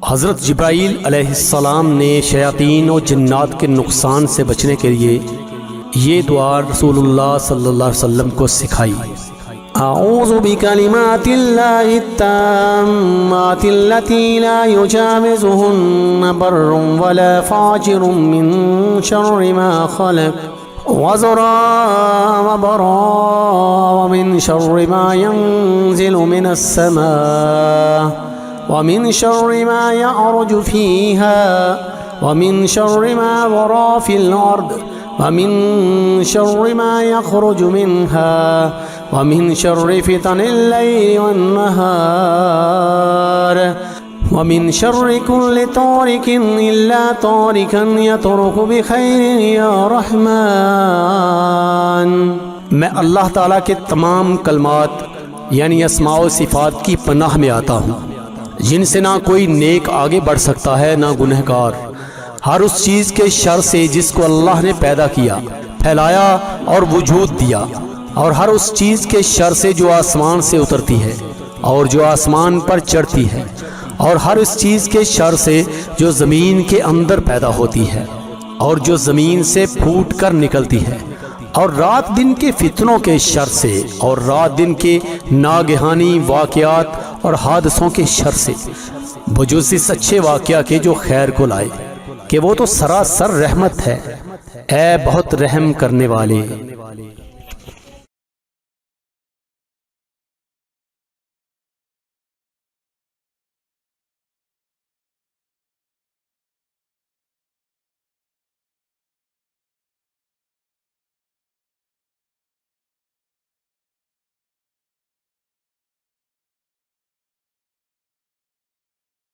हज़रत जिब्राईल अलैहिस्सलाम ने शयातीन और जिन्नात के नुकसान से बचने के लिए ये दुआ रसूलुल्लाह सल्लल्लाहु अलैहि वसल्लम को सिखाई। आऊज़ु बिकलिमातिल्लाहि ताम्मातिल्लती ला युजाविज़ुहुन्ना बर्रुन वला फाजिरुन मिन शर्रि मा खलक़ वज़रा व बरा व मिन शर्रि मा यंज़िलु मिनस समा वमिन शर्रि मा यअरुजु फीहा वमिन शर्रि मा ज़रा फिल अर्द वमिन शर्रि मा यख़रुजु मिन्हा वमिन शर्रि फितनिल लैलि वन्नहार वमिन शर्रि कुल्लि तारिकिन इल्ला तारिकन यतरुकु बिखैरिन या रहमान। मैं अल्लाह ताला के तमाम कलमात यानी अस्मा व सिफ़ात की पनाह में आता हूँ जिनसे ना कोई नेक आगे बढ़ सकता है ना गुनहगार। हर उस चीज़ के शर से जिसको अल्लाह ने पैदा किया, फैलाया और वजूद दिया, और हर उस चीज़ के शर से जो आसमान से उतरती है और जो आसमान पर चढ़ती है, और हर उस चीज़ के शर से जो ज़मीन के अंदर पैदा होती है और जो ज़मीन से फूट कर निकलती है, और रात दिन के फितनों के शर से और रात दिन के नागहानी वाक़यात और हादसों के शर से, वजूद इस अच्छे वाक़या के जो खैर को लाए कि वो तो सरासर रहमत है। ऐ बहुत रहम करने वाले।